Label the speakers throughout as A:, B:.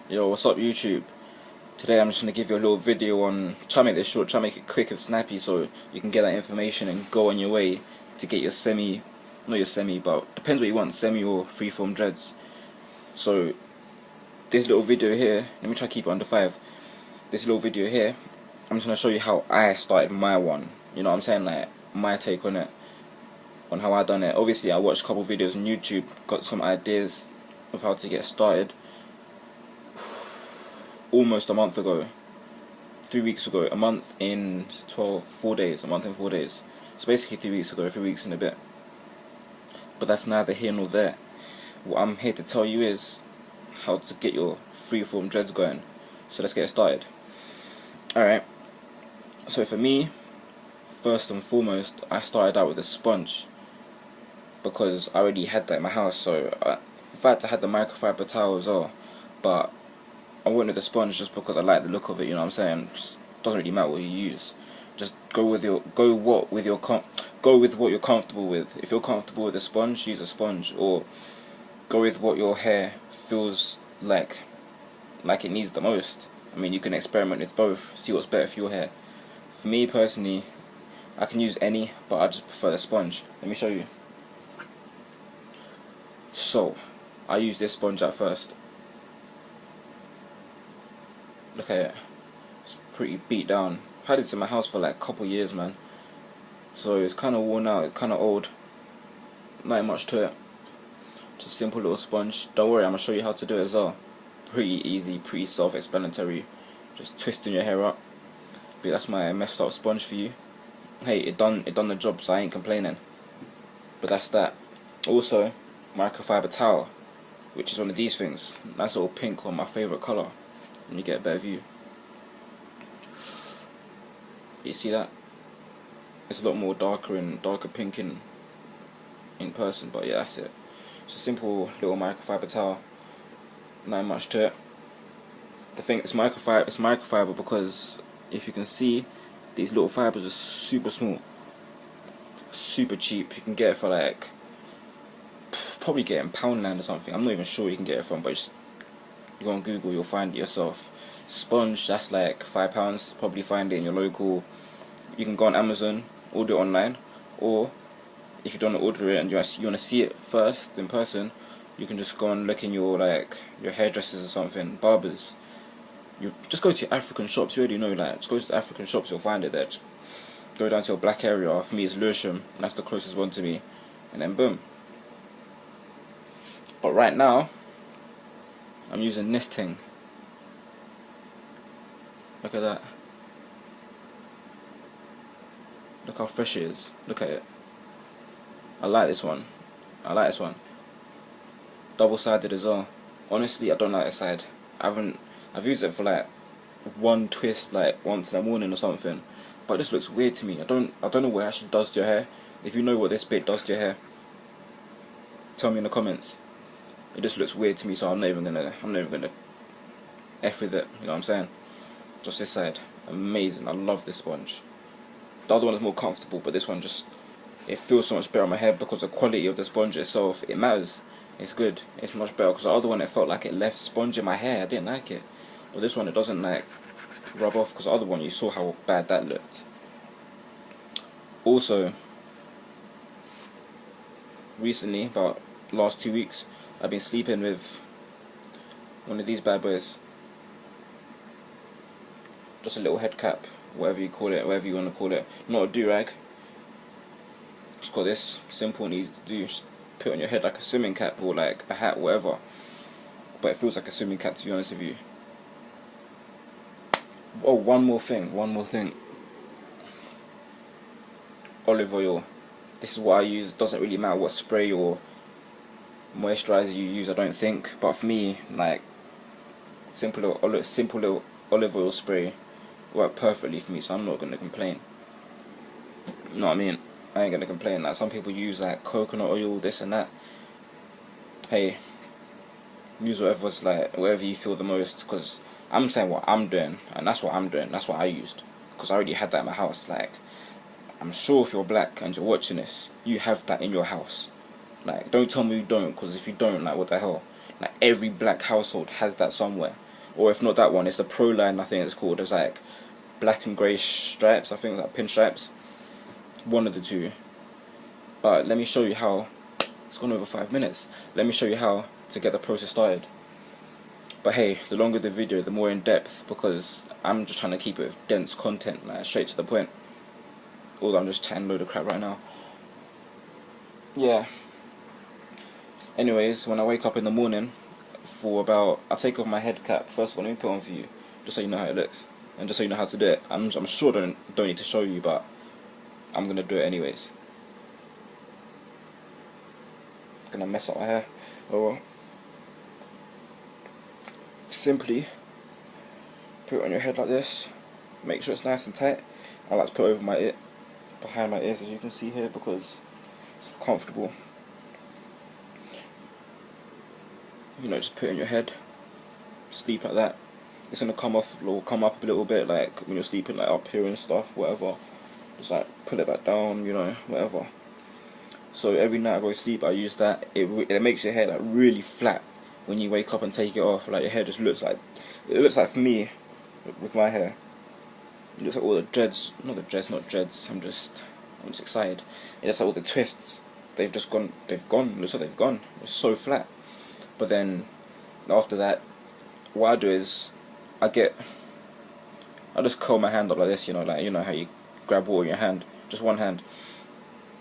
A: Yo, what's up YouTube? Today I'm just going to give you a little video on, try to make this short, try to make it quick and snappy so you can get that information and go on your way to get your not your semi, but depends what you want, semi or freeform dreads. So this little video here, let me try to keep it under 5. This little video here, I'm just going to show you how I started my one. You know what I'm saying, like my take on it, on how I done it. Obviously I watched a couple videos on YouTube, got some ideas of how to get started. Almost a month ago, 3 weeks ago, a month in 4 days, a month in 4 days. So basically 3 weeks ago, 3 weeks and a bit. But that's neither here nor there. What I'm here to tell you is how to get your freeform dreads going. So let's get started. Alright, so for me, first and foremost, I started out with a sponge because I already had that in my house. So in fact I had the microfiber towel as well, but I went with the sponge just because I like the look of it. You know what I'm saying? Just doesn't really matter what you use. Just go with what you're comfortable with. If you're comfortable with a sponge, use a sponge, or go with what your hair feels like it needs the most. I mean, you can experiment with both, see what's better for your hair. For me personally, I can use any, but I just prefer the sponge. Let me show you. So I use this sponge at first. Look at it, it's pretty beat down. I've had it in my house for like a couple years, man. So it's kind of worn out, it's kind of old. Not much to it. Just a simple little sponge. Don't worry, I'm going to show you how to do it as well. Pretty easy, pretty self-explanatory. Just twisting your hair up. But that's my messed up sponge for you. Hey, it done the job, so I ain't complaining. But that's that. Also, microfiber towel, which is one of these things. Nice little pink one, my favourite colour. And you get a better view. You see that? It's a lot more darker pink in person, but yeah, that's it. It's a simple little microfiber towel. Not much to it. The thing it's microfiber because if you can see, these little fibers are super small, super cheap. You can get it for like probably get it in Poundland or something. I'm not even sure where you can get it from, but just you go on Google, you'll find it yourself. Sponge, that's like £5. Probably find it in your local. You can go on Amazon, order it online, or if you don't order it and you want to see it first in person, you can just go and look in your hairdressers or something, barbers. You just go to African shops. You already know, like, just go to the African shops, you'll find it there. Just go down to your black area. For me, it's Lewisham. That's the closest one to me, and then boom. But right now, I'm using this thing. Look at that. Look how fresh it is. Look at it. I like this one. Double-sided as well. Honestly, I don't like this side. I've used it for like one twist, like once in the morning or something. But it just looks weird to me. I don't know what it actually does to your hair. If you know what this bit does to your hair, tell me in the comments. It just looks weird to me, so I'm not even gonna F with it, you know what I'm saying? Just this side. Amazing. I love this sponge. The other one is more comfortable, but this one it feels so much better on my head because the quality of the sponge itself, it matters. It's good. It's much better because the other one, it felt like it left sponge in my hair. I didn't like it. But this one, it doesn't like rub off, because the other one, you saw how bad that looked. Also, recently, about last 2 weeks, I've been sleeping with one of these bad boys. Just a little head cap, whatever you call it, whatever you want to call it. Not a do-rag. Just got this, simple and easy to do. Just put it on your head like a swimming cap or like a hat, whatever. But it feels like a swimming cap, to be honest with you. Oh, one more thing. Olive oil. This is what I use. Doesn't really matter what spray or moisturizer you use, I don't think. But for me, like simple little olive oil spray worked perfectly for me, so I'm not gonna complain. You know what I mean? I ain't gonna complain. Like some people use like coconut oil, this and that. Hey, use whatever you feel the most, because I'm saying what I'm doing, and that's what I'm doing. That's what I used, because I already had that in my house. Like, I'm sure if you're black and you're watching this, you have that in your house. Like, don't tell me you don't, because if you don't, like, what the hell? Like, every black household has that somewhere. or if not that one, it's the Pro line. I think it's called. There's like black and grey stripes. I think it's like pinstripes. One of the two. But let me show you how. It's gone over 5 minutes. Let me show you how to get the process started. But hey, the longer the video, the more in depth, because I'm just trying to keep it with dense content, like straight to the point. Although I'm just chatting a load of crap right now. Yeah. Anyways, when I wake up in the morning, I'll take off my head cap. First of all, let me put it on for you, just so you know how it looks, and just so you know how to do it. I'm sure don't need to show you, but I'm gonna do it anyways. Gonna mess up my hair. Oh well. Simply put it on your head like this. Make sure it's nice and tight. I like to put it over my ear, behind my ears, as you can see here, because it's comfortable. You know, just put it on your head. Sleep like that. It's gonna come up a little bit, like when you're sleeping, like up here and stuff, whatever. Just like pull it back down, you know, whatever. So every night I go to sleep, I use that. It makes your hair like really flat when you wake up and take it off. Like your hair just looks like, it looks like, for me, with my hair, it looks like all the dreads, not dreads. I'm just excited. It looks like all the twists. They've gone. It looks like they've gone. It's so flat. But then after that, what I do is I just curl my hand up like this, you know how you grab water in your hand, just one hand,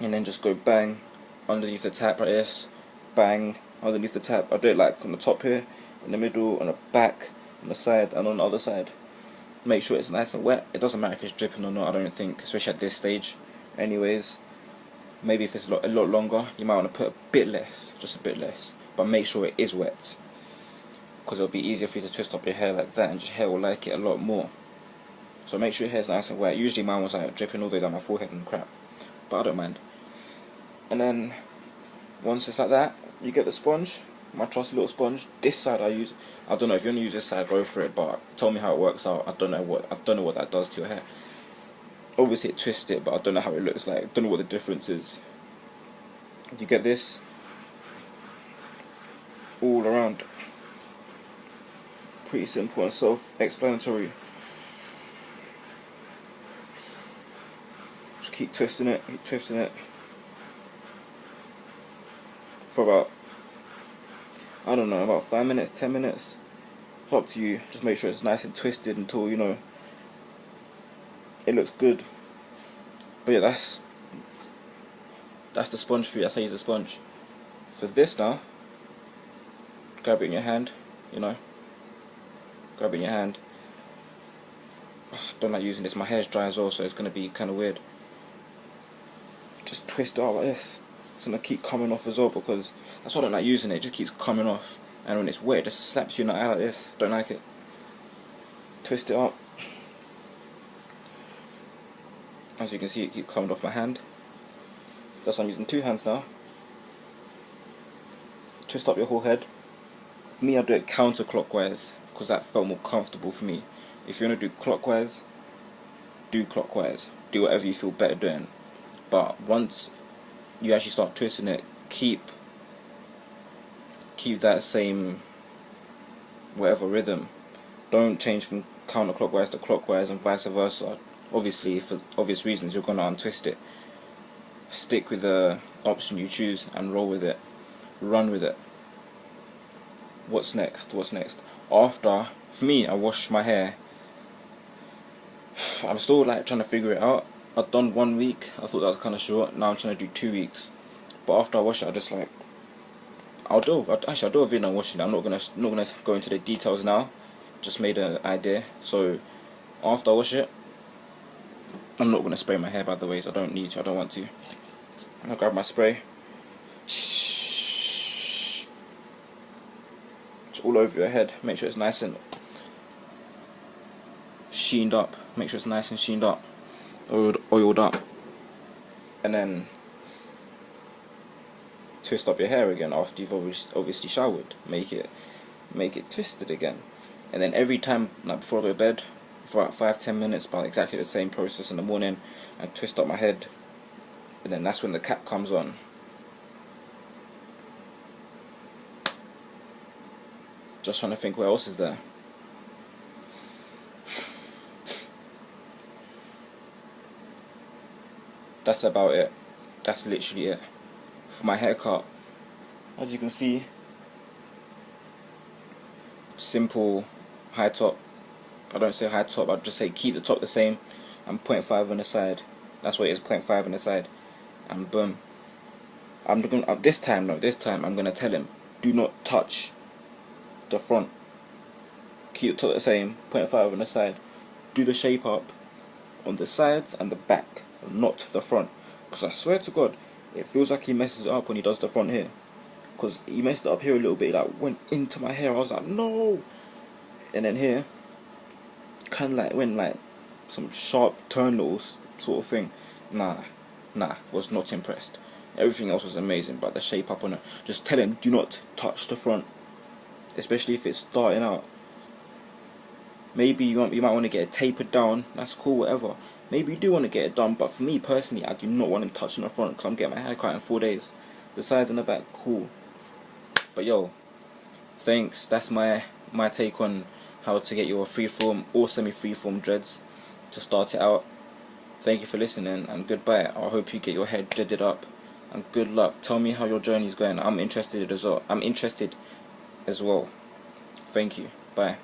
A: and then just go bang underneath the tap like this, bang underneath the tap. I do it like on the top here, in the middle, on the back, on the side, and on the other side. Make sure it's nice and wet. It doesn't matter if it's dripping or not, I don't think, especially at this stage. Anyways, maybe if it's a lot longer, you might want to put a bit less, just a bit less, but make sure it is wet, because it'll be easier for you to twist up your hair like that, and your hair will like it a lot more. So make sure your hair's nice and wet. Usually mine was like dripping all the way down my forehead and crap, but I don't mind. And then once it's like that, you get the sponge, my trusty little sponge. This side I don't know if you want to use this side, go for it, but tell me how it works out. I don't know what that does to your hair. Obviously it twists it, but I don't know how it looks like. Don't know what the difference is. You get this all around. Pretty simple and self-explanatory. Just keep twisting it for about, I don't know, about 5 minutes, 10 minutes. It's up to you. Just make sure it's nice and twisted until, you know, it looks good. But yeah, that's the sponge for you. That's how you use the sponge. For this now, grab it in your hand, you know. Grab it in your hand. Don't like using this. My hair's dry as well, so it's gonna be kind of weird. Just twist it out like this. It's gonna keep coming off as well, because that's why I don't like using it. It just keeps coming off, and when it's wet, it just slaps you in the eye like this. Don't like it. Twist it up. As you can see, it keeps coming off my hand. That's why I'm using two hands now. Twist up your whole head. For me, I do it counterclockwise, because that felt more comfortable for me. If you want to do clockwise, do clockwise. Do whatever you feel better doing. But once you actually start twisting it, keep that same whatever rhythm. Don't change from counterclockwise to clockwise and vice versa. Obviously, for obvious reasons, you're gonna untwist it. Stick with the option you choose and roll with it. Run with it. What's next? After, for me, I wash my hair. I'm still like trying to figure it out. I've done 1 week. I thought that was kind of short. Now I'm trying to do 2 weeks. But after I wash it, I just like, I'll do a video on washing it. I'm not gonna go into the details now. Just made an idea. So after I wash it, I'm not gonna spray my hair, by the way. So I don't need to. I don't want to. I'll grab my spray. It's all over your head. Make sure it's nice and sheened up. Make sure it's nice and sheened up, oiled up, and then twist up your hair again after you've obviously showered. Make it twisted again, and then every time, like before I go to bed, for about 5-10 minutes, about exactly the same process in the morning, and twist up my head, and then that's when the cap comes on. Just trying to think what else is there. that's about it. That's literally it for my haircut. As you can see, simple high top. I don't say high top, I just say keep the top the same and 0.5 on the side. That's what it is, 0.5 on the side, and boom. I'm gonna this time I'm gonna tell him, do not touch the front. Keep the top the same, 0.5 on the side. Do the shape up on the sides and the back, not the front. Because I swear to God, it feels like he messes it up when he does the front here. Because he messed it up here a little bit, like went into my hair. I was like, no. And then here, kind of like went like some sharp turn little sort of thing. Nah, was not impressed. Everything else was amazing, but the shape up on it. Just tell him, do not touch the front, especially if it's starting out. Maybe you might want to get it tapered down. That's cool, whatever. Maybe you do want to get it done, but for me personally, I do not want him touching the front because I'm getting my hair cut in 4 days. The sides and the back, cool. But yo, thanks. That's my take on how to get your freeform or semi-freeform dreads to start it out. Thank you for listening, and goodbye. I hope you get your head dreaded up, and good luck. Tell me how your journey is going. I'm interested as well. Thank you. Bye.